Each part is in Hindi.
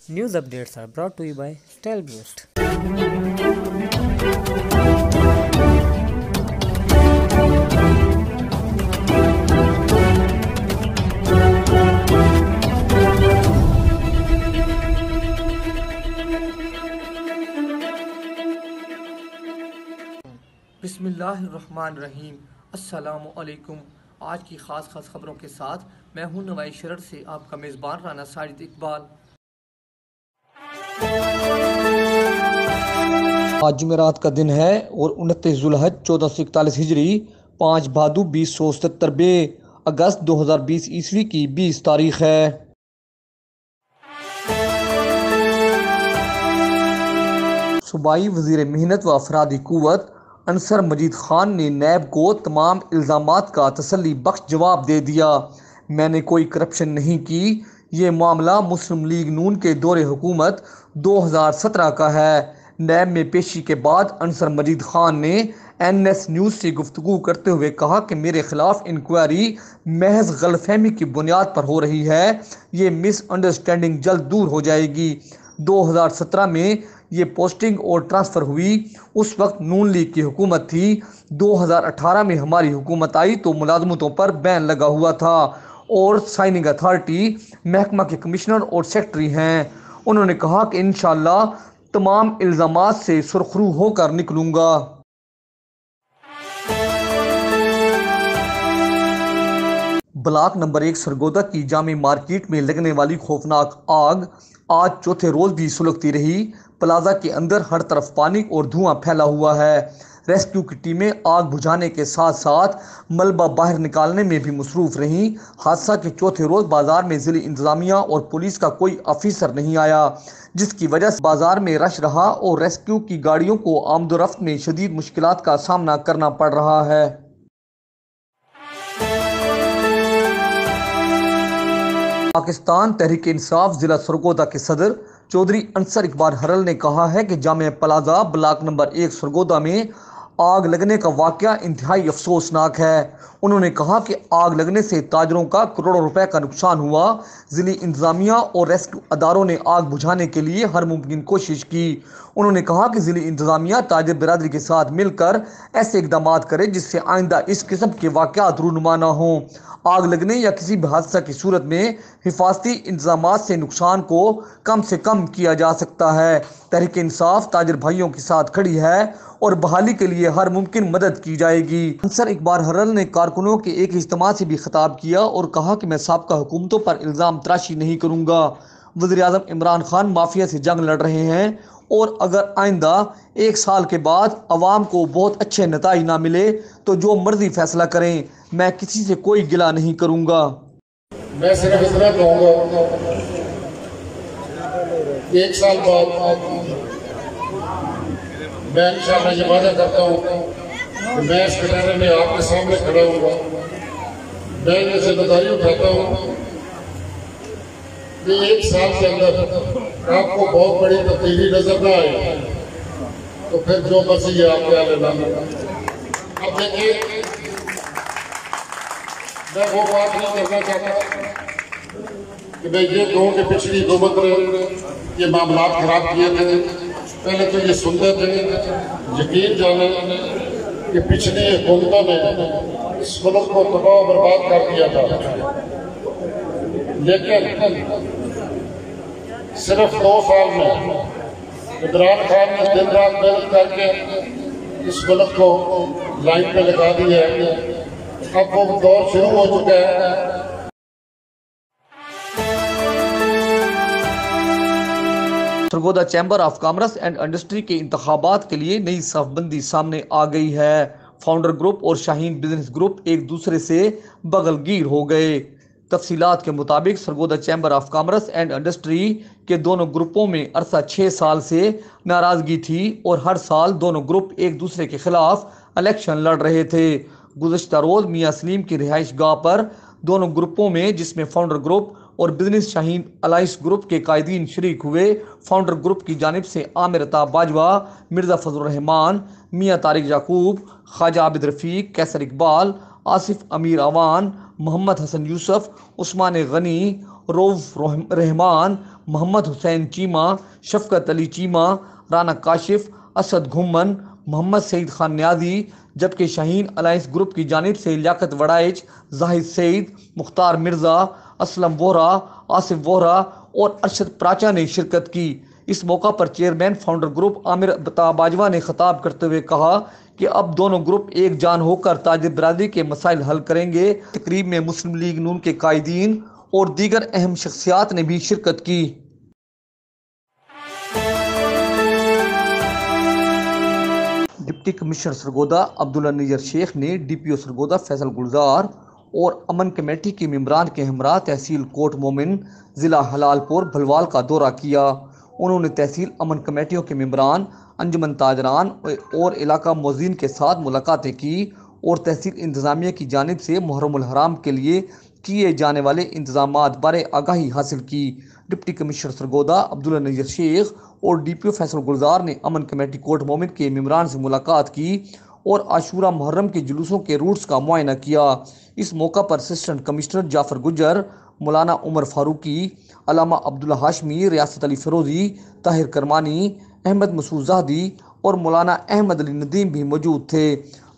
News updates are brought to you by StyleBoost. बिस्मिल्लाहिर्रहमानिर्रहीम। अस्सलामु अलैकुम। आज की ख़ास खबरों के साथ मैं हूं नवाई शरर से आपका मेज़बान राना साजिद इकबाल। आज जुमेरात का दिन है और 29 जुल्हज 1441 हिजरी 5 भादु 2077 बे अगस्त 2020 ईस्वी की 20 तारीख है। सूबाई वज़ीर मेहनत व अफरादी क़ुव्वत अंसर मजीद ख़ान ने नैब को तमाम इल्ज़ामात का तसल्ली बख्श जवाब दे दिया। मैंने कोई करप्शन नहीं की। ये मामला मुस्लिम लीग नून के दौरे हुकूमत 2017 का है। नैब में पेशी के बाद अंसर मजीद ख़ान ने NS न्यूज़ से गुफ्तगू करते हुए कहा कि मेरे खिलाफ इंक्वायरी महज गलतफहमी की बुनियाद पर हो रही है। ये मिसअंडरस्टैंडिंग जल्द दूर हो जाएगी। 2017 में ये पोस्टिंग और ट्रांसफ़र हुई, उस वक्त नून लीग की हुकूमत थी। 2018 में हमारी हुकूमत आई तो मुलाजमतों पर बैन लगा हुआ था और साइनिंग अथॉरिटी महकमा के कमिश्नर और सेक्रेटरी हैं। उन्होंने कहा कि इंशाअल्लाह तमाम इल्ज़ामात से सुरखरू होकर निकलूंगा। ब्लॉक नंबर 1 सरगोदा की जामी मार्केट में लगने वाली खौफनाक आग आज चौथे रोज भी सुलगती रही। प्लाजा के अंदर हर तरफ पानी और धुआं फैला हुआ है। रेस्क्यू की टीमें आग बुझाने के साथ साथ मलबा बाहर निकालने में भी मसरूफ रहीं। हादसा के चौथे रोज बाजार में जिले इंतजामिया और पुलिस का कोई ऑफिसर नहीं आया, जिसकी वजह से बाजार में रश रहा और रेस्क्यू की गाड़ियों को आमदोरफ्त में शदीद मुश्किलात का सामना करना पड़ रहा है। पाकिस्तान तहरीक इंसाफ जिला सरगोदा के सदर चौधरी अंसर इकबाल हरल ने कहा है कि जामे प्लाजा ब्लॉक नंबर 1 सरगोदा में आग लगने का वाकया इंतहाई अफसोसनाक है। उन्होंने कहा कि आग लगने से ताजरों का करोड़ों रुपए का नुकसान हुआ। जिली इंतजामिया और रेस्क्यू अदारों ने आग बुझाने के लिए हर मुमकिन कोशिश की। उन्होंने कहा कि जिली इंतजामिया ताजर बिरादरी के साथ मिलकर ऐसे इकदाम करे जिससे आइंदा इस किस्म के वाकयात रूनुमा न हों। आग लगने या किसी भी हादसा की सूरत में हिफाजती इंतजाम से नुकसान को कम से कम किया जा सकता है। तहरीक इंसाफ ताजर भाइयों के साथ खड़ी है और बहाली के लिए हर मुमकिन मदद की जाएगी। अंसर इकबाल हरल ने कारकुनों के एक इज्तिमा से भी खिताब किया और कहा कि मैं साबका हुकूमतों पर इल्ज़ाम तराशी नहीं करूँगा। वज़ीर आज़म इमरान खान माफिया से जंग लड़ रहे हैं और अगर आइंदा 1 साल के बाद अवाम को बहुत अच्छे नताइज ना मिले तो जो मर्जी फैसला करें, मैं किसी से कोई गिला नहीं करूँगा। मैं सिर्फ इतना कहूँगा, 1 साल बाद मैं इंशाअल्लाह ये वादा करता हूँ कि मैं इस कटहरे में आपके सामने खड़ा हूँगा। मैं ये जिम्मेदारी उठाता हूँ कि 1 साल के अंदर आपको बहुत बड़ी तब्दीली नजर ना आए तो फिर जो मर्जी है आपके आगे लाना। अब देखिए, मैं वो बात नहीं करना चाहता कि मैं ये कहूँ कि पिछली हुकूमत ने ये मामला खराब किए थे। पहले तो ये सुनते थे, यकीन जाने कि पिछली हुकूमतों ने इस मुल्क को तबाह बर्बाद कर दिया था, लेकिन सिर्फ 2 साल में इमरान खान ने दिन रात मेहनत करके इस मुल्क को लाइन पे लगा दिया है। अब वो दौर शुरू हो चुका है। Sargodha chamber of commerce and industry के इंतखाबात के लिए नई सफबंदी सामने आ गई है। फाउंडर ग्रुप और शाहीन बिजनेस ग्रुप एक दूसरे से बगलगीर हो गए। तफसीलात के मुताबिक Sargodha chamber of commerce and industry के दोनों ग्रुपों में अरसा 6 साल से नाराजगी थी और हर साल दोनों ग्रुप एक दूसरे के खिलाफ इलेक्शन लड़ रहे थे। गुज़श्ता रोज मियाँ सलीम की रिहाइश गाह पर दोनों ग्रुपों में, जिसमें फाउंडर ग्रुप और बिजनेस शाहीन अलाइंस ग्रुप के कायदीन शरीक हुए। फाउंडर ग्रुप की जानिब से आमिर अता बाजवा, मिर्ज़ा फजल रहमान, मियाँ तारिक याकूब, ख्वाजा आबिद रफ़ीक, कैसर इकबाल, आसिफ अमीर अवान, मोहम्मद हसन यूसुफ, उस्मान गनी, रऊफ रहमान, मोहम्मद हुसैन चीमा, शफकत अली चीमा, राना काशिफ, असद घुम्मन, मोहम्मद सईद खान न्याजी, जबकि शाहीन अलायंस ग्रुप की जानिब से लियाकत वड़ाइच, जाहिद सईद, मुख्तार मिर्ज़ा, असलम वोहरा, आसिफ वोहरा और अरशद प्राचा ने शिरकत की। इस मौका पर chairman founder group Aamir Bajwa ने खिताब करते हुए कहा कि अब दोनों ग्रुप एक जान होकर ताजिर बरादरी के मसाइल हल करेंगे। तकरीब में मुस्लिम लीग नून के कायदीन और दीगर अहम शख्सियात ने भी शिरकत की। डिप्टी कमिश्नर सरगोदा अब्दुल्ला नज़ीर शेख ने DPO सरगोदा फैसल गुलजार और अमन कमेटी के मेंबरान के हमरा तहसील कोट मोमिन, ज़िला हलालपुर भलवाल का दौरा किया। उन्होंने तहसील अमन कमेटियों के मेंबरान, अंजुमन ताजरान और इलाका मोज़ीन के साथ मुलाकातें की और तहसील इंतज़ामिया की जानिब से मुहर्रमुल हराम के लिए किए जाने वाले इंतजामात बारे आगाही हासिल की। डिप्टी कमिश्नर सरगोदा अब्दुल्ला नज़ीर शेख और DPO फैसल गुलजार ने अमन कमेटी कोट मोमिन के मेंबरान से मुलाकात की और आशूरा मुहर्रम के जुलूसों के रूट्स का मुआयना किया। इस मौका पर असिस्टेंट कमिश्नर जाफर गुज्जर, मौलाना उमर फारूकी, अलामा अब्दुल्ला हाशमी, रियासत अली फिरोजी, ताहिर करमानी, अहमद मसूद ज़ाहदी और मौलाना अहमद अली नदीम भी मौजूद थे।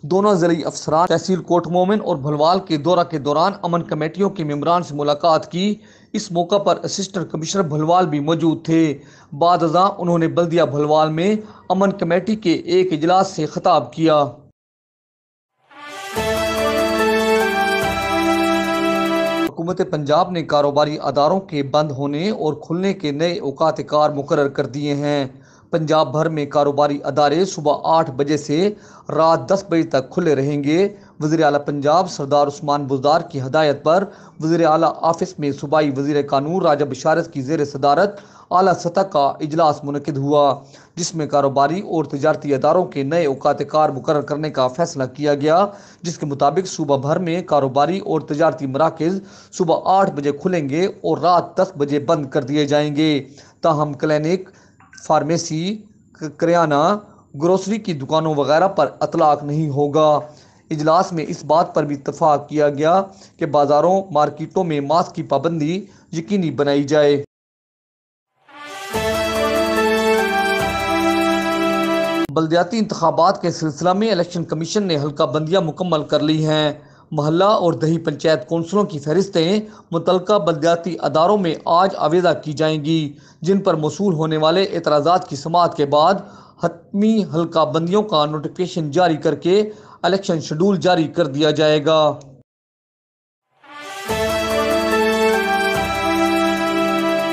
दोनों ज़िली अफसरान तहसील कोट मोमिन और भलवाल के दौरा के दौरान अमन कमेटियों के मेंबरान से मुलाकात की। इस मौका पर असिस्टेंट कमिश्नर भलवाल भी मौजूद थे। बाद अज़ां उन्होंने बल्दिया भलवाल में अमन कमेटी के एक इजलास से खिताब किया। हुकूमत पंजाब ने कारोबारी अदारों के बंद होने और खुलने के नए औकात कार मुकर्रर कर दिए हैं। पंजाब भर में कारोबारी अदारे सुबह 8 बजे से रात 10 बजे तक खुले रहेंगे। वज़ीर आला पंजाब सरदार उस्मान बुज़दार की हदायत पर वज़ीर आला ऑफिस में सूबाई वज़ीर कानून राजा बशारत की ज़ेर सदारत आला सतह का इजलास मुनक़िद हुआ, जिसमें कारोबारी और तजारती अदारों के नए औकात कार मुकर्रर करने का फैसला किया गया, जिसके मुताबिक सूबा भर में कारोबारी और तजारती मराकज़ सुबह 8 बजे खुलेंगे और रात 10 बजे बंद कर दिए जाएंगे। ताहम क्लिनिक, फार्मेसी, करियाना, ग्रोसरी की दुकानों वगैरह पर अतलाक नहीं होगा। इजलास में इस बात पर भी इत्तफाक किया गया कि बाज़ारों मार्केटों में मास्क की पाबंदी यकीनी बनाई जाए। बल्दियाती इंतखाबात के सिलसिला में इलेक्शन कमीशन ने हल्का बंदियाँ मुकम्मल कर ली हैं। महल्ला और दही पंचायत कौंसलों की फहरिस्तें मुतलका बल्दियाती अदारों में आज आवेदा की जाएंगी, जिन पर मौसूल होने वाले एतराज़ात की समाअत के बाद हतमी हल्का बंदियों का नोटिफिकेशन जारी करके इलेक्शन शेड्यूल जारी कर दिया जाएगा।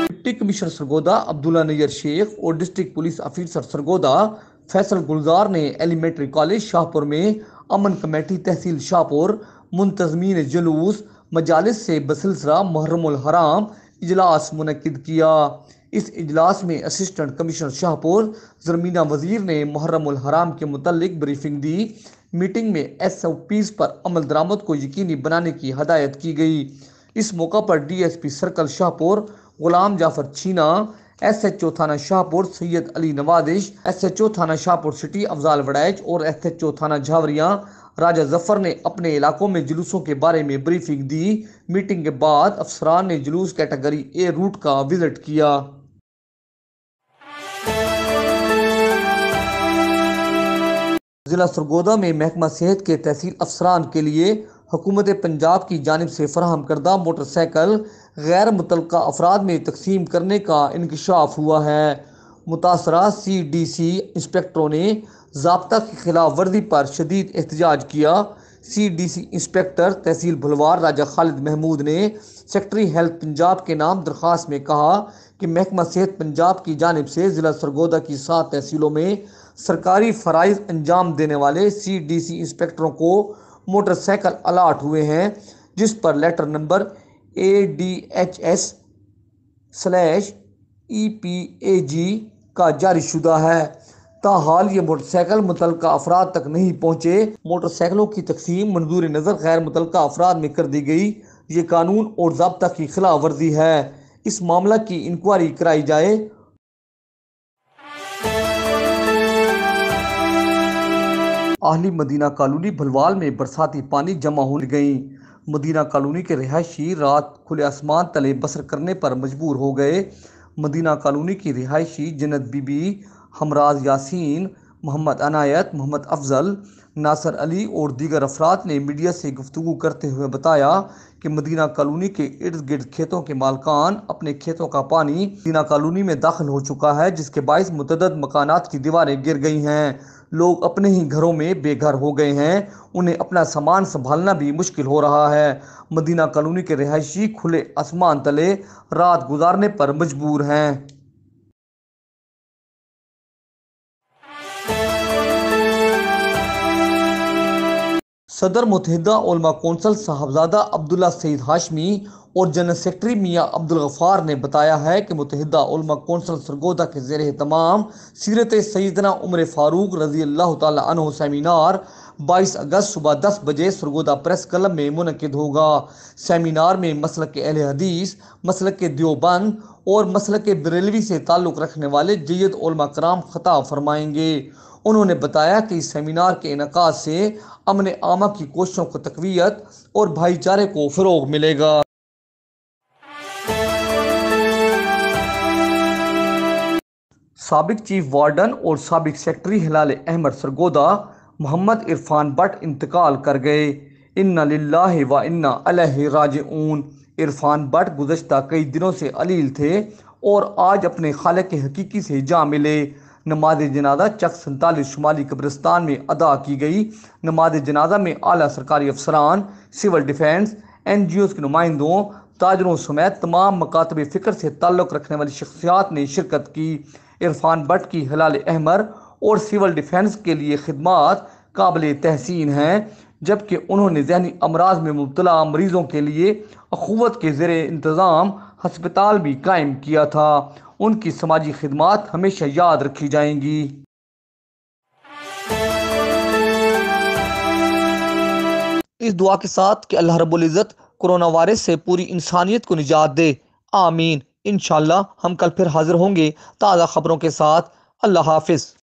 डिप्टी कमिश्नर सरगोदा अब्दुल्ला नज़ीर शेख और district police officer Sargodha Faisal Gulzar ने एलिमेंट्री कॉलेज शाहपुर में अमन कमेटी तहसील शाहपुर मुंतज़मीन जुलूस मजालिस से बसिलसिला मुहर्रमुल हराम इजलास मुनक़िद किया। इस इजलास में असिस्टेंट कमिश्नर शाहपुर ज़रमीना वज़ीर ने मुहर्रमुल हराम के मुतल्लिक ब्रीफिंग दी। मीटिंग में SOPs पर अमल दरामद को यकीनी बनाने की हदायत की गई। इस मौका पर DSP सर्कल शाहपुर गुलाम जाफर छीना, SHO थाना शाहपुर सैयद अली नवादिश, SHO थाना शाहपुर सिटी अफजाल वड़ैच और SHO थाना झावरियाँ राजा जफर ने अपने इलाकों में जुलूसों के बारे में ब्रीफिंग दी। मीटिंग के बाद अफसरान ने जुलूस कैटेगरी A रूट का विजिट किया। जिला सरगोदा में महकमा सेहत के तहसील अफसरान के लिए हुकूमत पंजाब की जानिब से फराहम करदा मोटरसाइकिल गैर मुतलका अफराद में तकसीम करने का इंकशाफ हुआ है। मुतासरा CDC इंस्पेक्टरों ने ज़ाब्ता की खिलाफ वर्जी पर शदीद एहतजाज किया। CDC इंस्पेक्टर तहसील भलवार राजा खालिद महमूद ने सेक्रेटरी हेल्थ पंजाब के नाम दरख्वास्त में कहा कि महकमा सेहत पंजाब की जानिब से ज़िला सरगोदा की 7 तहसीलों में सरकारी फ़राइज़ अंजाम देने वाले CDC इंस्पेक्टरों को मोटरसाइकिल अलाट हुए हैं, जिस पर लेटर नंबर ADHS/EPAG का जारी शुदा है। ताहाल ये मोटरसाइकिल मुतलका अफराद तक नहीं पहुँचे। मोटरसाइकिलों की तकसीम मंजूर नज़र गैर मुतलका अफराद में कर दी गई। ये कानून और ज़ाब्ता की खिलाफ वर्जी है। इस मामला की इंक्वायरी कराई जाए। आहली मदीना कॉलोनी भलवाल में बरसाती पानी जमा हो गई। मदीना कॉलोनी के रिहायशी रात खुले आसमान तले बसर करने पर मजबूर हो गए। मदीना कॉलोनी की रिहायशी जन्नत बीबी, हमराज यासीन, मोहम्मद अनायत, मोहम्मद अफजल, नासर अली और दीगर अफराद ने मीडिया से गुफ्तगू करते हुए बताया कि मदीना कॉलोनी के इर्द गिर्द खेतों के मालकान अपने खेतों का पानी मदीना कॉलोनी में दाखिल हो चुका है, जिसके बायस मुतअद्दिद मकानात की दीवारें गिर गई हैं। लोग अपने ही घरों में बेघर हो गए हैं, उन्हें अपना सामान संभालना भी मुश्किल हो रहा है। मदीना कॉलोनी के रिहायशी खुले आसमान तले रात गुजारने पर मजबूर हैं। सदर मुत्तहिदा उलमा कौंसिल साहबजादा अब्दुल्ला सईद हाशमी और जनरल सेक्रेटरी मियाँ अब्दुल गफ्फार ने बताया है कि मुत्तहिदा उलमा कौंसिल सरगोदा के ज़ेर एहतमाम सीरत सैयदना उमर फारूक रज़ी अल्लाह तआला अन्हु सेमिनार 22 अगस्त सुबह 10 बजे सरगोदा प्रेस क्लब में मुनक़िद होगा। सेमिनार में मसलक के अहले हदीस, मसलक के देवबंद और मसलक के बरेलवी से ताल्लुक़ रखने वाले जय्यद उलमा कराम खिताब फरमाएंगे। उन्होंने बताया कि इस सेमिनार के इनेकाद से अमन आमा की कोशिशों को तक़वियत और भाईचारे को फ़रोग़ मिलेगा। साबिक चीफ वार्डन और साबिक सेक्रेटरी हिलाल अहमद सरगोदा मोहम्मद इरफान भट्ट इंतकाल कर गए। इन्ना लिल्लाहि व इन्ना इलैहि राजिऊन। इरफान भट्ट गुज़श्ता कई दिनों से अलील थे और आज अपने खालिक हकीकी से जा मिले। नमाज जनाजा चक 47 शुमाली कब्रिस्तान में अदा की गई। नमाज जनाजा में आला सरकारी अफसरान, सिविल डिफेंस, NGOs के नुमाइंदों, ताजरों समेत तमाम मकातब फ़िक्र से ताल्लुक़ रखने वाली शख्सियात ने शिरकत की। इरफान भट्ट की हिलाल अहमद और सिविल डिफेंस के लिए खिदमात काबिल तहसीन हैं, जबकि उन्होंने जहनी अमराज में मुब्तला मरीजों के लिए अखुवत के ज़ेरे इंतज़ाम हस्पताल भी कायम किया था। उनकी समाजी खिदमात हमेशा याद रखी जाएंगी। इस दुआ के साथ कि अल्लाह रब्बुल इज़्ज़त कोरोना वायरस से पूरी इंसानियत को निजात दे, आमीन। इंशाअल्लाह हम कल फिर हाजिर होंगे ताज़ा खबरों के साथ। अल्लाह हाफिज़।